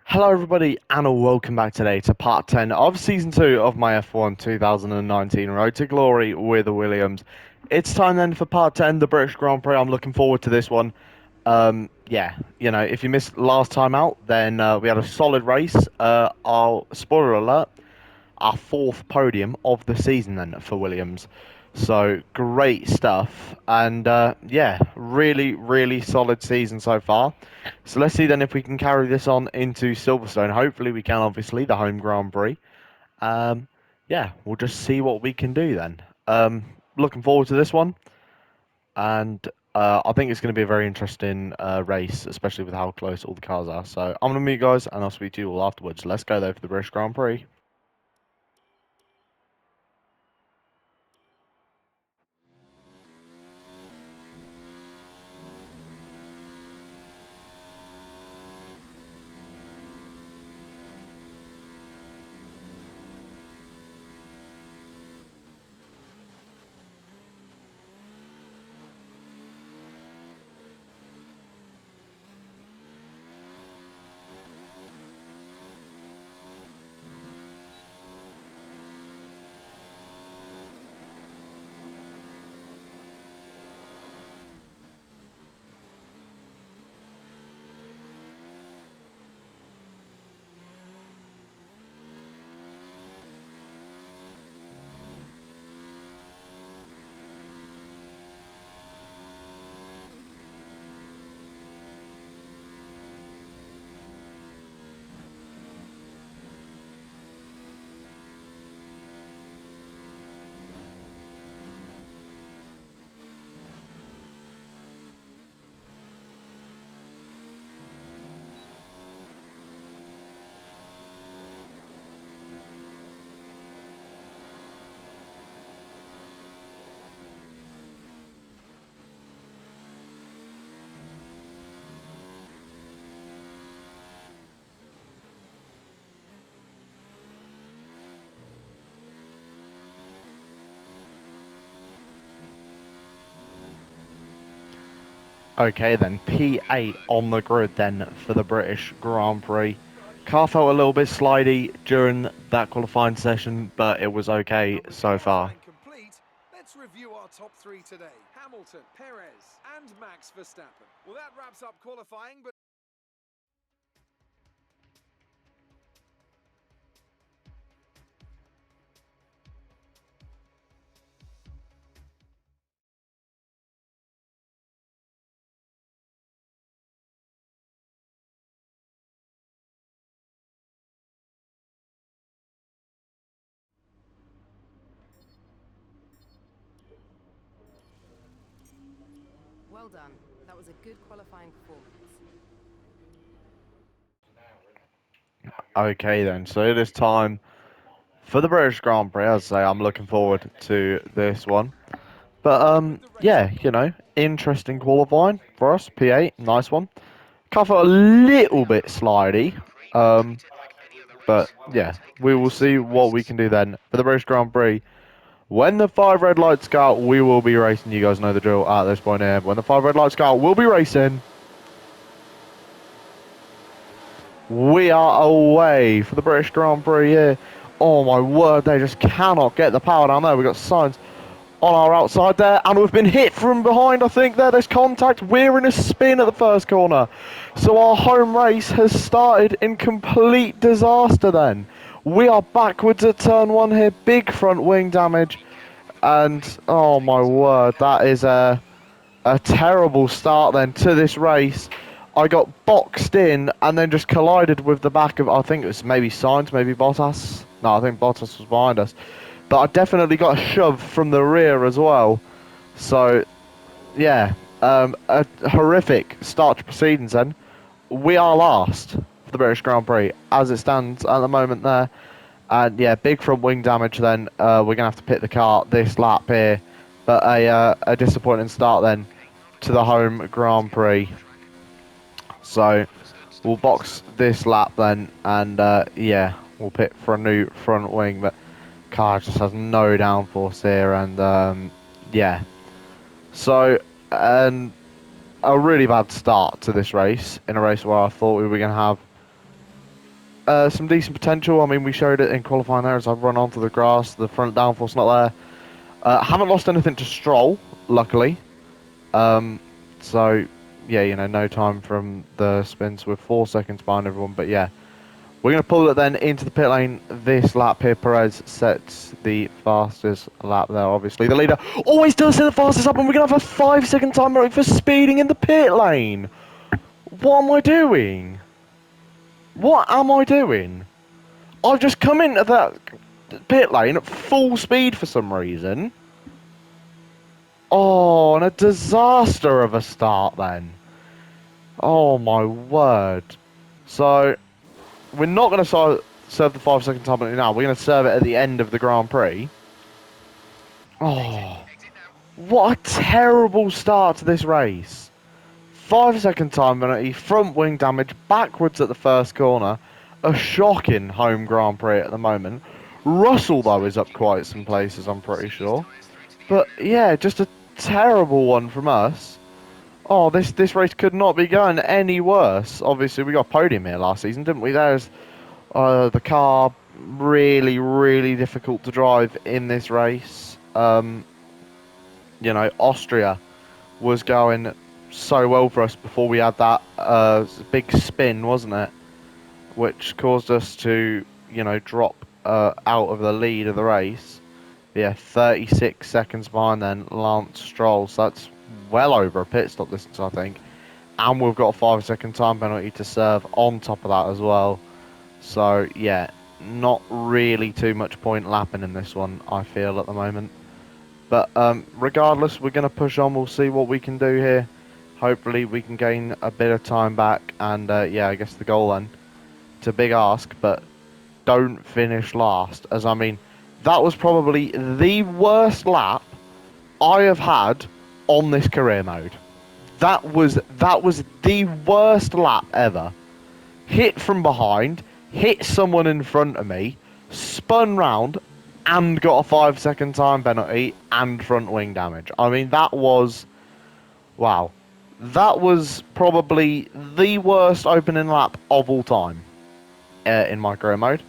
Hello, everybody, and welcome back today to part 10 of Season 2 of my F1 2019 Road to Glory with the Williams. It's time then for part 10, the British Grand Prix. I'm looking forward to this one. If you missed last time out, then we had a solid race. I'll spoiler alert, our fourth podium of the season then for Williams. So great stuff, and really, really solid season so far. So let's see then if we can carry this on into Silverstone. Hopefully we can, obviously, the home Grand Prix. Um, we'll just see what we can do then. Looking forward to this one, and I think it's going to be a very interesting race, especially with how close all the cars are. So I'm going to meet you guys, and I'll speak to you all afterwards. Let's go though for the British Grand Prix. Okay then, P8 on the grid then for the British Grand Prix. Car felt a little bit slidey during that qualifying session, but it was okay so far. Complete. Let's review our top three today. Hamilton, Perez, and Max Verstappen. Well, that wraps up qualifying, but Well done. That was a good qualifying performance. Okay then, so it is time for the British Grand Prix. As I say, I'm looking forward to this one. But interesting qualifying for us. P8, nice one. Car felt a little bit slidey. But yeah, we will see what we can do then for the British Grand Prix. When the five red lights go out, we will be racing. You guys know the drill at this point here. When the five red lights go out, we'll be racing. We are away for the British Grand Prix here. Oh my word, they just cannot get the power down there. We've got signs on our outside there, and we've been hit from behind, I think. There's contact. We're in a spin at the first corner. So our home race has started in complete disaster then. We are backwards at turn one here. Big front wing damage. And, oh my word, that is a terrible start then to this race. I got boxed in and then just collided with the back of, I think it was maybe Sainz, maybe Bottas. No, I think Bottas was behind us. But I definitely got a shove from the rear as well. So, yeah, a horrific start to proceedings then. We are last for the British Grand Prix as it stands at the moment there. And yeah, big front wing damage then. We're going to have to pit the car this lap here. But a disappointing start then to the home Grand Prix. So we'll box this lap then, and we'll pit for a new front wing. But car just has no downforce here, and yeah. So and a really bad start to this race, in a race where I thought we were going to have some decent potential. I mean, we showed it in qualifying there as I've run onto the grass. The front downforce not there. Haven't lost anything to Stroll, luckily. So, yeah, you know, no time from the spins. We're 4 seconds behind everyone. But, yeah, we're going to pull it then into the pit lane. This lap here, Perez sets the fastest lap there, obviously. The leader always does set the fastest lap, and we're going to have a 5-second time limit for speeding in the pit lane. What am I doing? What am I doing? I've just come into that pit lane at full speed for some reason. Oh, and a disaster of a start then. Oh my word. So, we're not going to serve the 5-second time limit now. We're going to serve it at the end of the Grand Prix. Oh, what a terrible start to this race. 5-second time penalty, front wing damage, backwards at the first corner. A shocking home Grand Prix at the moment. Russell, though, is up quite some places, I'm pretty sure. But, yeah, just a terrible one from us. Oh, this race could not be going any worse. Obviously, we got a podium here last season, didn't we? There's the car, really, really difficult to drive in this race. You know, Austria was going so well for us before we had that big spin, wasn't it? Which caused us to, you know, drop out of the lead of the race. Yeah, 36 seconds behind then Lance Stroll. So that's well over a pit stop distance, I think. And we've got a 5-second time penalty to serve on top of that as well. So, yeah, not really too much point lapping in this one, I feel, at the moment. But regardless, we're going to push on. We'll see what we can do here. Hopefully we can gain a bit of time back. And, yeah, I guess the goal then. It's a big ask, but don't finish last. As I mean, that was probably the worst lap I have had on this career mode. That was the worst lap ever. Hit from behind, hit someone in front of me, spun round, and got a 5-second time penalty and front wing damage. I mean, that was... Wow. That was probably the worst opening lap of all time in my career mode.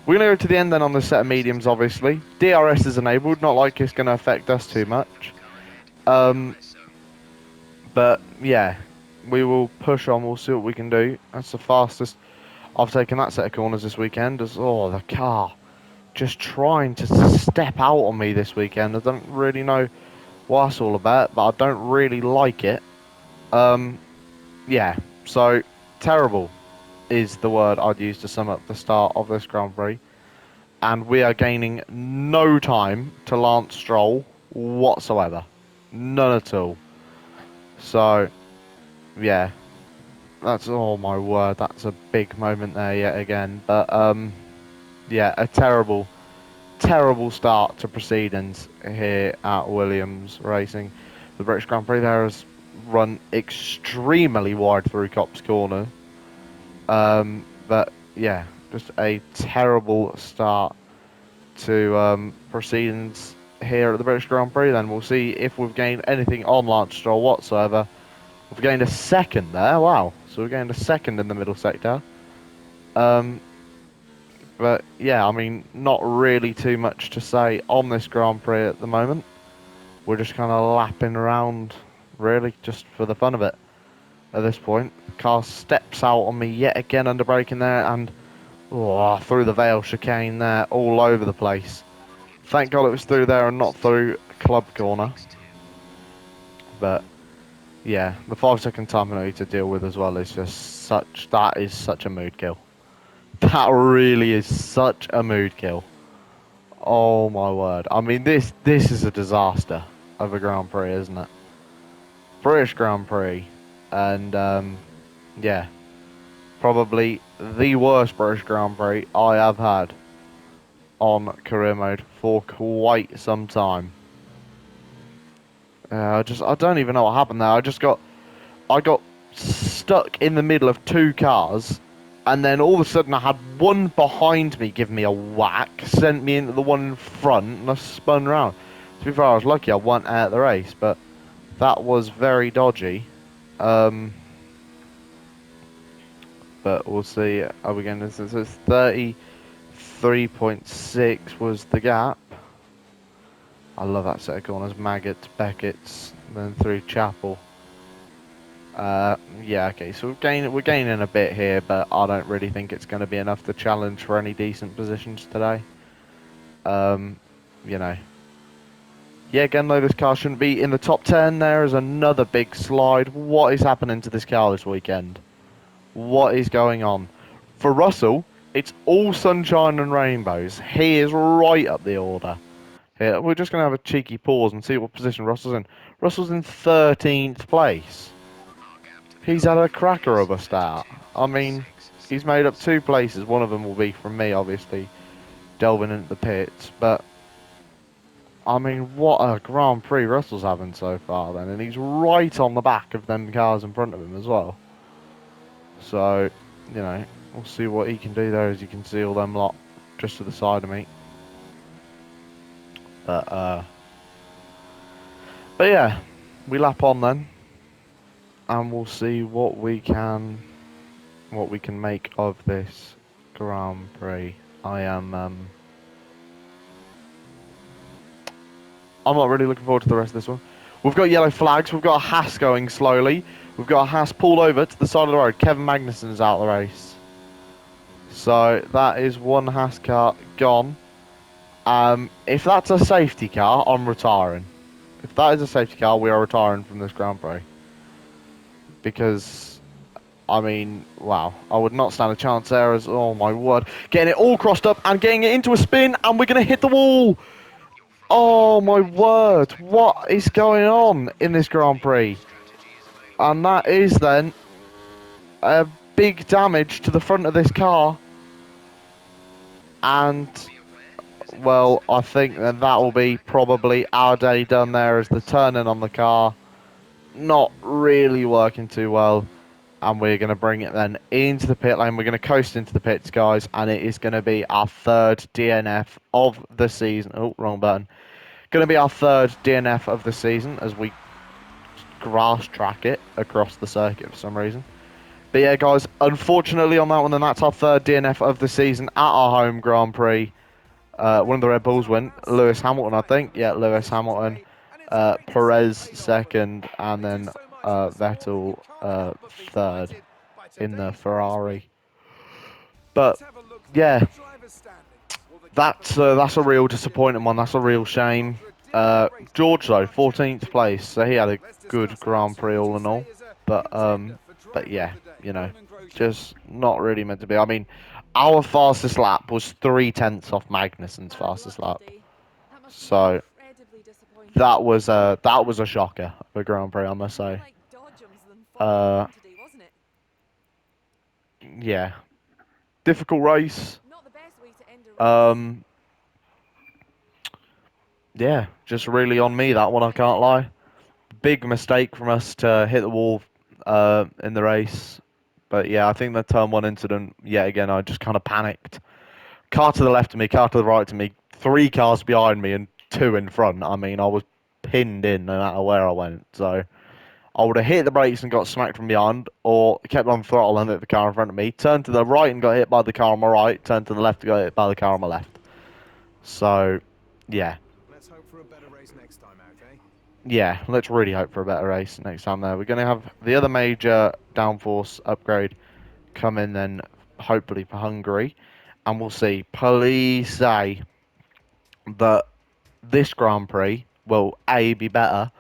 We're going to go to the end then on the set of mediums, obviously. DRS is enabled, not like it's going to affect us too much. But, yeah, we will push on, we'll see what we can do. That's the fastest I've taken that set of corners this weekend. Oh, the car just trying to step out on me this weekend. I don't really know what that's all about, but I don't really like it. Yeah, so terrible is the word I'd use to sum up the start of this Grand Prix. And we are gaining no time to Lance Stroll whatsoever. None at all. So, yeah. That's, oh my word, that's a big moment there yet again. But, yeah, a terrible, terrible start to proceedings here at Williams Racing. The British Grand Prix there has run extremely wide through Copse Corner. But, yeah, just a terrible start to proceedings here at the British Grand Prix. Then we'll see if we've gained anything on Lance Stroll whatsoever. We've gained a second there, wow. So we've gained a second in the middle sector. But yeah, I mean, not really too much to say on this Grand Prix at the moment. We're just kind of lapping around, really, just for the fun of it at this point. The car steps out on me yet again under braking there, and through the Vale chicane there, all over the place. Thank God it was through there and not through Club Corner. But yeah, the 5-second time penalty to deal with as well is just that is such a mood kill. That really is such a mood kill. Oh my word. I mean, this is a disaster of a Grand Prix, isn't it? British Grand Prix. And, yeah. Probably the worst British Grand Prix I have had on career mode for quite some time. I don't even know what happened there. I got stuck in the middle of two cars, and then all of a sudden I had one behind me give me a whack, sent me into the one in front, and I spun round. To be fair, I was lucky I won out the race, but that was very dodgy. but we'll see. Are we going to? Since it's 33.6 was the gap. I love that set of corners. Maggots, Beckett's, then through Chapel. Yeah, okay, so we're gaining a bit here, but I don't really think it's going to be enough to challenge for any decent positions today. You know. Yeah, again, though, this car shouldn't be in the top 10. There is another big slide. What is happening to this car this weekend? What is going on? For Russell, it's all sunshine and rainbows. He is right up the order. Here, we're just going to have a cheeky pause and see what position Russell's in. Russell's in 13th place. He's had a cracker of a start. I mean, he's made up 2 places. One of them will be from me, obviously, delving into the pits. But, I mean, what a Grand Prix Russell's having so far, then. And he's right on the back of them cars in front of him as well. So, you know, we'll see what he can do there. As you can see, all them lot just to the side of me. But yeah, we lap on then. And we'll see what we can make of this Grand Prix. I'm not really looking forward to the rest of this one. We've got yellow flags. We've got a Haas going slowly. We've got a Haas pulled over to the side of the road. Kevin Magnussen's out of the race. So that is one Haas car gone. If that's a safety car, I'm retiring. If that is a safety car, we are retiring from this Grand Prix. Because, I mean, wow. I would not stand a chance there as, oh my word. Getting it all crossed up and getting it into a spin, and we're going to hit the wall. Oh my word. What is going on in this Grand Prix? And that is then a big damage to the front of this car. And, well, I think that will be probably our day done there, as the turning on the car not really working too well. And we're going to bring it then into the pit lane. We're going to coast into the pits, guys. And it is going to be our 3rd DNF of the season. Oh, wrong button. Going to be our 3rd DNF of the season as we grass track it across the circuit for some reason. But yeah, guys, unfortunately on that one, then that's our 3rd DNF of the season at our home Grand Prix. One of the Red Bulls went. Lewis Hamilton, I think. Yeah, Lewis Hamilton. Perez 2nd, and then Vettel 3rd in the Ferrari. But yeah, that's a real disappointing one. That's a real shame. George though, 14th place, so he had a good Grand Prix all in all. But yeah, you know, just not really meant to be. I mean, our fastest lap was 3/10 off Magnussen's fastest lap, so that was a shocker for Grand Prix, I must say. Yeah, difficult race. Yeah, just really on me that one, I can't lie. Big mistake from us to hit the wall in the race. But yeah, I think the turn 1 incident, yet again, I just kind of panicked. Car to the left of me, car to the right of me, 3 cars behind me and 2 in front. I mean, I was pinned in no matter where I went. So I would have hit the brakes and got smacked from behind, or kept on throttle and hit the car in front of me, turned to the right and got hit by the car on my right, turned to the left and got hit by the car on my left. So, yeah. Let's hope for a better race next time out, eh? Yeah, let's really hope for a better race next time there. We're going to have the other major downforce upgrade come in then, hopefully for Hungary. And we'll see. Please say that this Grand Prix will, A, be better,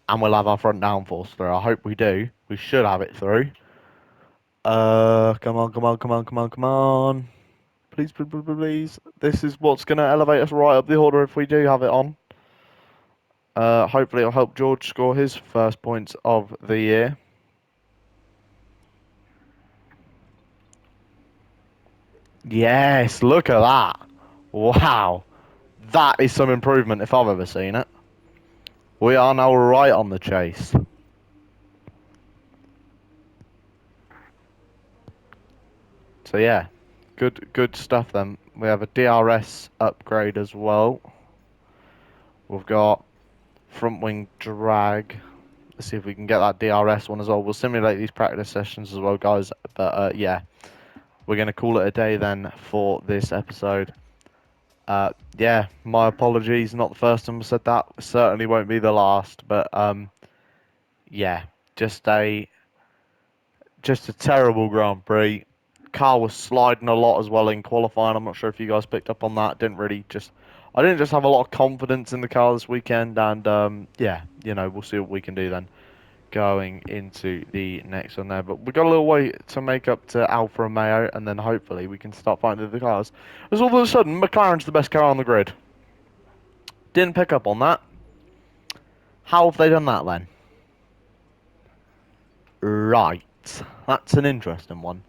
and we'll have our front downforce through. I hope we do. We should have it through. Come on. Please. This is what's going to elevate us right up the order if we do have it on. Hopefully it'll help George score his first points of the year. Yes, look at that. Wow. That is some improvement if I've ever seen it. We are now right on the chase. So yeah, good stuff then. We have a DRS upgrade as well. We've got front wing drag. Let's see if we can get that DRS one as well. We'll simulate these practice sessions as well, guys. But yeah, we're going to call it a day then for this episode. Yeah, my apologies. Not the first time I said that. Certainly won't be the last. But yeah, just a terrible Grand Prix. Car was sliding a lot as well in qualifying. I'm not sure if you guys picked up on that. I didn't just have a lot of confidence in the car this weekend, and yeah, we'll see what we can do then going into the next one there. But we've got a little way to make up to Alfa Romeo, and then hopefully we can start finding the cars. As all of a sudden, McLaren's the best car on the grid. Didn't pick up on that. How have they done that then? Right, that's an interesting one.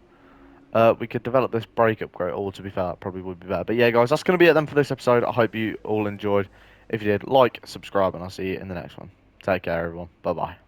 We could develop this brake upgrade, or to be fair, that probably would be better. But yeah, guys, that's going to be it then for this episode. I hope you all enjoyed. If you did, like, subscribe, and I'll see you in the next one. Take care, everyone. Bye-bye.